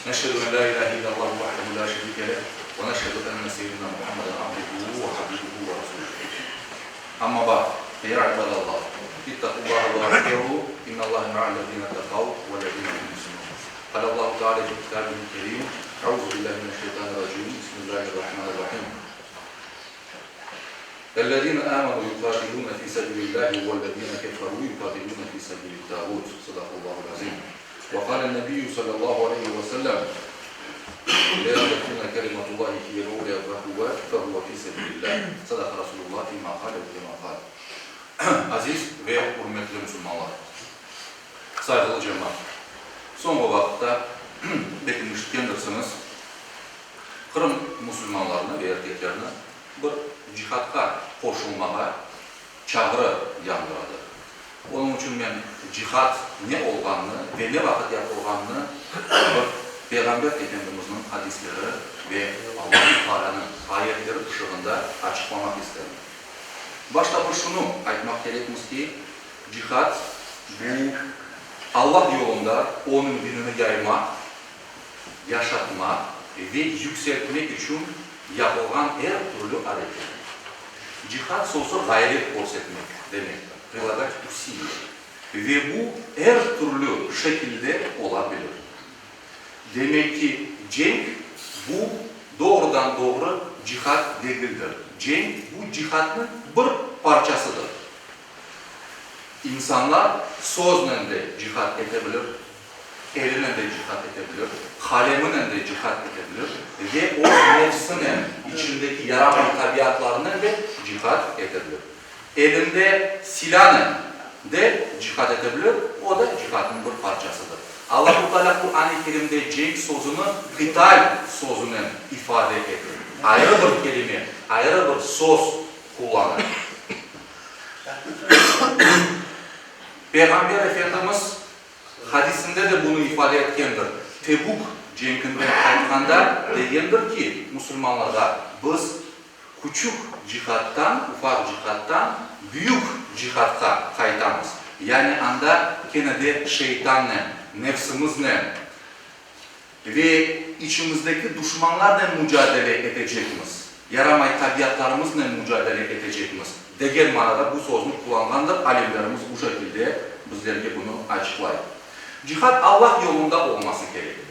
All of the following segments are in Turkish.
Neşhedü en la ilahe illallah vahdehu la şerike leh ve neşhedü enne seyyidina Muhammeden abduhu ve habibuhu ve resuluhu. Amma ba'd. Ya ibadallah. İttakullaha ve ati'uhu. İnnallaha ma'allezine tekav ve lezine hum muhsinun. Kalallahu Teala fi kitabihil kerim. Euzu billahi mineşşeytanirracim. Bismillahirrahmanirrahim. اَلَّذ۪ينَ آمَنُوا يُقَاتِلُونَ فِي سَبِيلِ اللّٰهِ وَالَّذ۪ينَ كَفَرُوا يُقَاتِلُونَ فِي سَبِيلِ الطَّاغُوتِ صدق الله العظيم. وقال النبي صلى الله عليه وسلم لا تكون كلمة الله هي العليا فهو في سبيل الله صدق رسول الله فيما قال وكما قال. Aziz ve hürmetli Müslümanlar, saygılı cemaat, son vakitte beklemişkendirsiniz Kırım Müslümanlarına ve erkeklerine bir cihadga koşulmağa çağrı yandırdı. Onun için ben cihad ne olganını ve ne vakit yapılganını Peygamber Efendimiz'in hadisleri ve Allah-u Teala'nın ayetleri ışığında açıklamak isterim. Başta şunu aytmak gerekmiş ki cihad bu Allah yolunda onun dinini yaymak, yaşatmak ve yükseltmek için yapılan her türlü hareket. Cihad sözü gayret göstermek demektir. Прилагать усилия. Ve bu her türlü şekilde olabilir. Demek ki cenk bu doğrudan doğru cihad değildir. Cenk bu cihadın bir parçasıdır. İnsanlar sözle de cihad edebilir, eline de cihad edebilir, kalemine de cihad edebilir ve o nefsinin içindeki yaraman tabiatlarına de cihad edebilir. Elinde silahla de cihad edebilir, o da cihadın bir parçasıdır. Allah-u Teala Kur'an-ı Kerim'de cenk sözünü kıtal sözünü ifade ediyor. Ayrı bir kelime, ayrı bir söz kullanır. Peygamber Efendimiz hadisinde de bunu ifade etkendir. Tebuk cenkinden kaytkanda degendir ki Müslümanlara biz küçük cihattan, ufak cihattan büyük cihatka kaytamız. Yani anda kenede şeytanla, nefsimizle ve içimizdeki düşmanlarla mücadele edeceğimiz, yaramay tabiatlarımızla mücadele edeceğimiz degen manada bu sözünü kullangandır. Alimlerimiz bu şekilde bizlerge bunu açıklayır. Cihad Allah yolunda olması gerekir.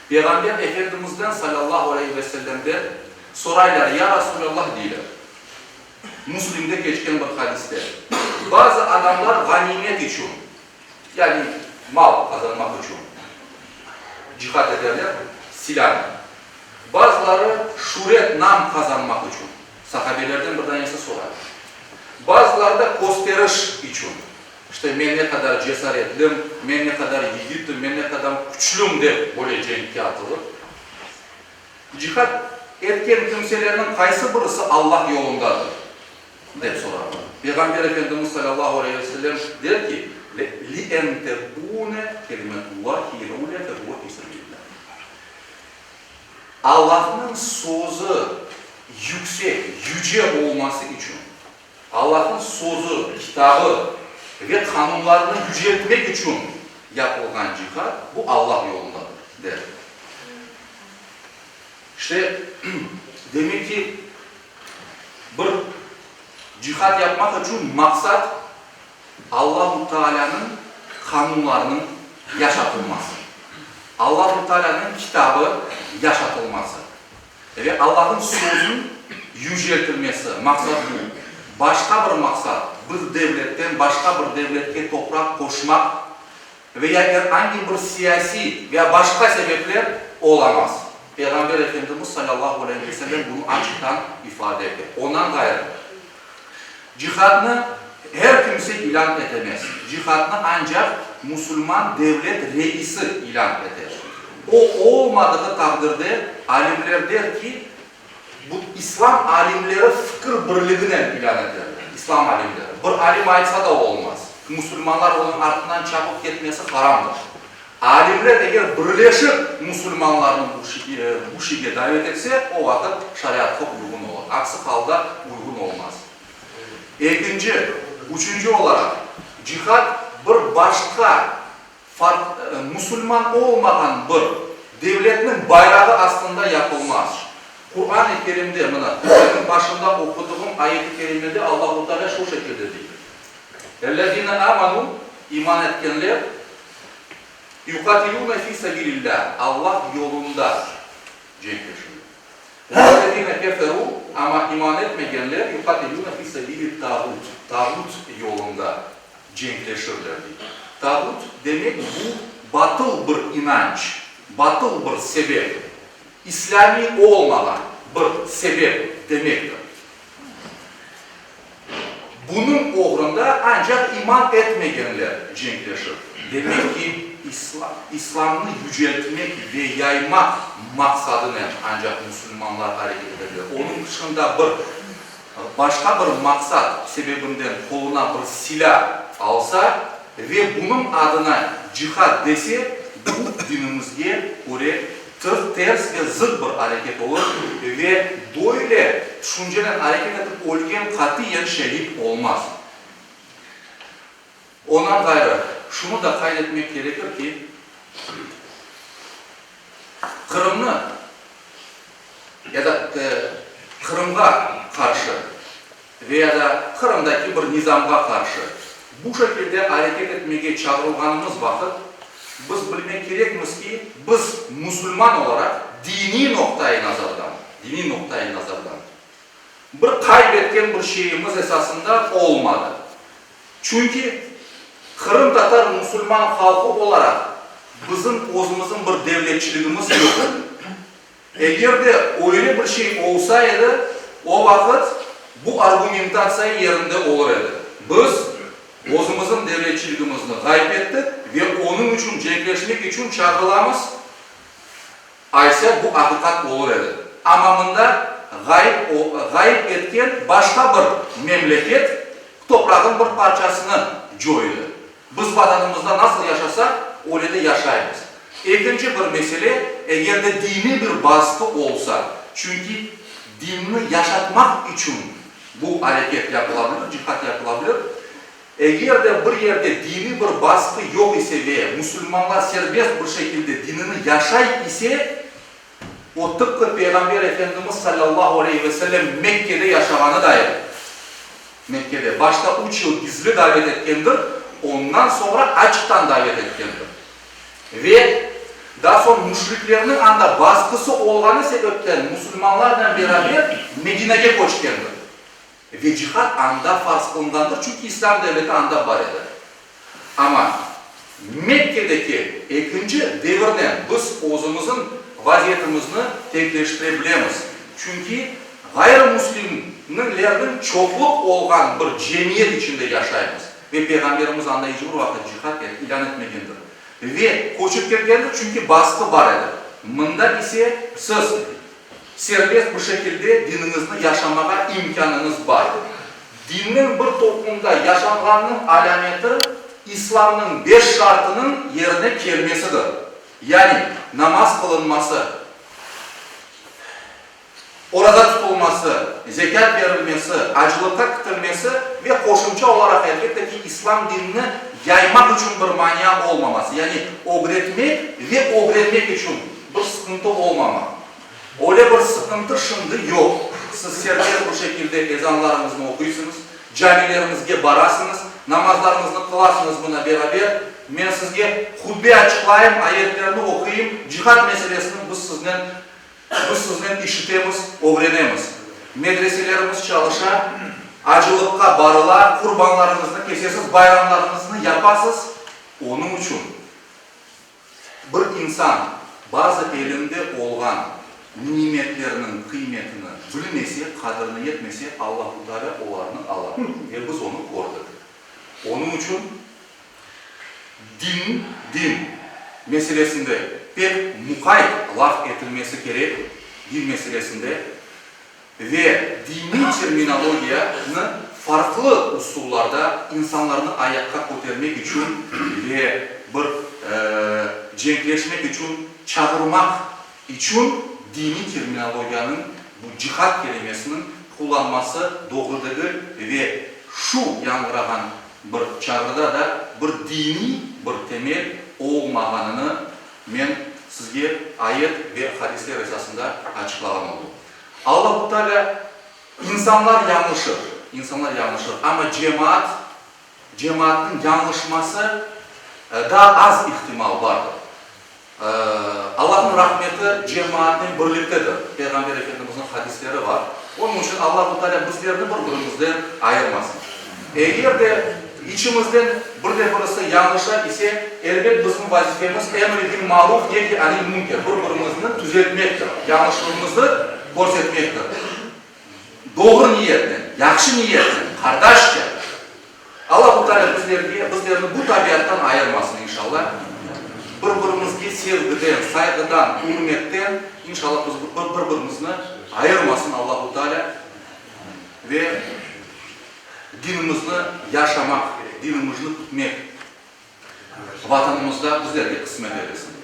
Peygamber Efendimiz'den sallallahu aleyhi ve sellem'de soraylar, ya Resulallah diyorlar. Müslim'de geçen bir hadiste. Bazı adamlar ganimet için, yani mal kazanmak için cihad ederler, silah. Bazıları şöhret, nam kazanmak için. Sahabelerden bir tanesi sorar. Bazıları da gösteriş için. İşte ben ne kadar cesaretlim, ben ne kadar yiğitim, ben ne kadar güçlüm de böyle cenkki atılır. Cihad etken kimselerinin kaysı birisi Allah yolundadır deyip sorarlar. Peygamber Efendimiz sallallahu aleyhi ve sellem der ki لِاَنْ تَبُونَ كَلِمَةُ اللّٰهِ هِيرَوْلَ فَهُوَ فِي سَبِيلِ اللّٰهِ Allah'ın sözü yüksek, yüce olması için, Allah'ın sözü, kitabı ve kanunlarını yüceltmek için yapılan cihad, bu Allah yolundadır der. İşte demek ki bir cihad yapmak için maksat Allah-u Teala'nın kanunlarının yaşatılması. Allah-u Teala'nın kitabı yaşatılması. Ve Allah'ın sözünün yüceltilmesi. Maksat bu. Başka bir maksat, bir devletten başka bir devlete toprak koşmak veya herhangi bir siyasi veya başka sebepler olamaz. Peygamber Efendimiz sallallahu aleyhi ve sellem bunu açıktan ifade etti. Ondan gayrı. Cihadını her kimse ilan edemez. Cihadını ancak Müslüman devlet reisi ilan eder. O olmadığı takdirde alimler der ki bu İslam alimleri fikir birliğiyle ilan ederler. İslam alimleri. Bir alim aytsa da olmaz. Müslümanlar onun ardından çapıp gitmesi haramdır. Alimler eğer birleşip Müslümanların bu şeye davet etse o vakit şeriatta uygun olur. Aksi halde uygun olmaz. Üçüncü olarak cihad bir başka Müslüman olmadan bir devletinin bayrağı aslında yapılmaz. Kur'an-ı Kerim'de, benim başında okuduğum ayet-i kerimede Allah-u Teala şu şekilde diyor. اَلَّذِينَ آمَنُوا iman etkenler يُقَاتِلُونَ فِي سَبِيلِ اللّٰهِ Allah yolunda cenk وَالَّذِينَ كَفَرُوا ama iman etmeyenler يُقَاتِلُونَ فِي سَبِيلِ الطَّاغُوتِ Tağut yolunda cenkleşirler diyor. Tağut demek bu batıl bir inanç, batıl bir sebep, İslami olmadan bir sebep demektir. Bunun uğrunda ancak iman etmeyenler cenkleşir. Demek ki İslam'ı yüceltmek ve yaymak maksadıyla ancak Müslümanlar hareket ediyor. Onun dışında başka bir maksat sebebinden koluna bir silah alsa ve bunun adına cihad dese bu dinimizge göre ters ve zıt bir hareket olur ve böyle düşünceyle hareket edip ölgen katiyen şehit olmaz. Ondan gayrı şunu da kaydetmek gerekir ki Kırım'ı ya da Kırım'a karşı veya da Kırım'daki bir nizamga karşı bu şekilde hareket etmeye çağrılganımız vakit biz bilmek gerekmiz ki biz Müslüman olarak dini noktayı nazardan bir kaybetken bir şeyimiz esasında olmadı. Çünkü Kırım Tatar Müslüman halkı olarak bizim özümüzün bir devletçiliğimiz yok. Eğer de öyle bir şey olsaydı o vakit bu argumentasyon yerinde olurdu. Biz özümüzün devletçiliğimizni kaybettik ve onun için cenkleşmek için çağrılamız aysa bu hakikat olurdu. Ama bunda gayb etken başka bir memleket toprağın bir parçasını joydu. Biz vatanımızda nasıl yaşasak öyle de yaşayız. İkinci bir mesele, eğer de dini bir baskı olsa, çünkü dinini yaşatmak için bu hareket yapılabilir, cihat yapılabilir. Eğer de bir yerde dini bir baskı yok ise ve Müslümanlar serbest bir şekilde dinini yaşay ise, o tıpkı Peygamber Efendimiz sallallahu aleyhi ve sellem Mekke'de yaşamanı dair. Mekke'de başta 3 yıl gizli davet etkendir, ondan sonra açıktan davet etkendir. Ve daha sonra müşriklerinin anda baskısı olganı sebepten Müslümanlarla beraber Medine'ye koşkendir. Ve cihat anda farz kılıngandır çünkü İslam devleti anda var eder. Ama Mekke'deki ikinci devirden biz özümüzün vaziyetimizni tenkleştirebiliriz. Çünkü gayrimüslimlerin çokluk olgan bir cemiyet içinde yaşayımız. Ve Peygamberimiz anda hiçbir vakit cihat ilan etmegendir. Ve koşup gelgendir çünkü baskı var eder. Mında ise siz serbest bir şekilde dininizni yaşamaya imkanınız var. Dinin bir toplumda yaşanganının alameti İslam'ın 5 şartının yerine gelmesidir. Yani namaz kılınması, orada tutulması, zekat verilmesi, acılıkta kıtılması ve koşumça olarak elbette ki İslam dinini yaymak için bir manya olmaması. Yani öğretmek ve öğrenmek için bir sıkıntı olmama. Öyle bir sıkıntı şimdi yok. Siz serbest bir şekilde ezanlarınızı okuyusunuz, camilerimizge barasınız, namazlarınızı kılarsınız buna beraber. Ben sizge hutbe açıklayayım, ayetlerini okuyayım, cihat meselesini biz sizden işitemiz, öğrenemiz. Medreselerimiz çalışar, acılıkka barılar, kurbanlarınızı kesesiz, bayramlarınızı yapasız. Onun için bir insan bazı elinde olan nimetlerinin kıymetini bilmese, kadrini yetmese Allah-u Teala onlarını alır. Ve biz onu koruduk. Onun için din meselesinde pek mukayyet laf edilmesi gerek din meselesinde ve dini terminolojiyanı farklı usullarda insanların ayakta koymak için ve bir cenkleşmek için, çağırmak için dini terminolojiyanın bu cihat kelimesinin kullanması doğrudur ve şu yankıragan bir çağrıda da bir dini bir temel olmaganını men sizge ayet ve hadisler esasında açıklanan oldu. Allah-u Teala insanlar yanlışır. İnsanlar yanlışır ama cemaatin yanlışması daha az ihtimal vardır. Allah'ın rahmeti cemaatin birliktedir. Peygamber Efendimiz'in hadisleri var. Onun için Allah-u Teala bizlerini birbirimizden ayırmasın. Eğer de içimizden birisi yanlışlar ise elbet bizim vazifemiz emri bil maruf nehy anil münker. Birbirimizni düzeltmektir. Yanlışlığımızı görsetmektir. Doğru niyetle, yaxşı niyetle, kardeşçe. Allah-u Teala bizlerini bu tabiattan ayırmasın inşallah. Birbirimizge sevgiden, saygıdan, hürmetten inşallah biz birbirimizni ayırmasın Allah-u Teala ve dinimizni yaşamak, dinimizni tutmak vatanımızda bizlerge kısmet eylesin.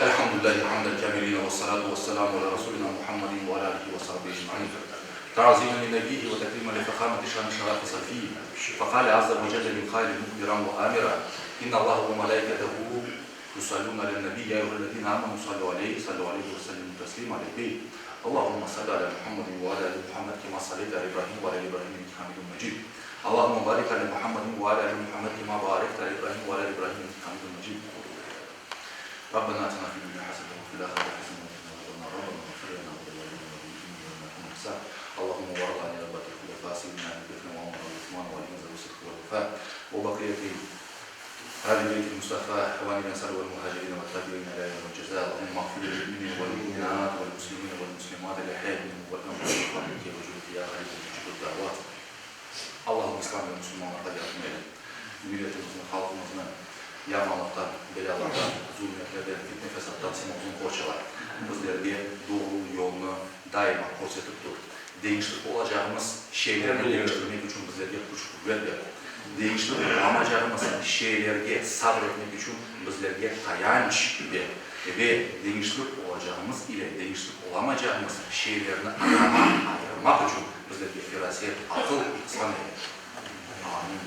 Elhamdülillahi hamdel kemilina ve salatu ve selamu ala Resulina Muhammedin ve ala alihi ve sahbihi ecma'in. تعظيما لنبيه وتكريما لفخامة شان شرف صفيه فقال عز وجل من خالد مخبرا وآمرا إن الله وملائكته يصلون على النبي يا أيها الذين آمنوا صلوا عليه وسلموا تسليما عليه اللهم صل على محمد وعلى آل محمد كما صليت على إبراهيم وعلى آل إبراهيم إنك حميد مجيد اللهم بارك على محمد وعلى آل محمد كما باركت على إبراهيم وعلى آل إبراهيم إنك حميد مجيد ربنا آتنا في الدنيا حسنة وفي الآخرة حسنة وقنا عذاب النار ربنا اغفر لنا ولوالدينا وللمؤمنين اللهم وارض عن ربك الخلفاء سيدنا ابي بكر وعمر وعثمان وعلي ذوي الصدق والوفاء وبقيه هذه البيت المصطفى اخواننا الانصار والمهاجرين والتابعين الى يوم الجزاء اللهم اغفر للمؤمنين والمؤمنات والمسلمين والمسلمات الاحياء منهم والاموات برحمتك يا وجودك يا غريب مجيب الدعوات اللهم اسلام المسلمين قد يحمل milletimizin, halkımızın yamanlıktan, belalardan, zulmetlerden, fitne fesattan sinimizin korçalar. Bizlerge doğru yolunu daima korsatıp dur. Değişiklik olacağımız şeylerini değiştirmek için bizlerge güç kuvvet ver. Değişiklik olamayacağımız şeylerge sabretmek için bizlerge tayanç ver. Ve değişiklik olacağımız ile değişiklik olamayacağımız şeylerini ayırmak için bizlerge feraset, akıl, ihsan ver. Amin.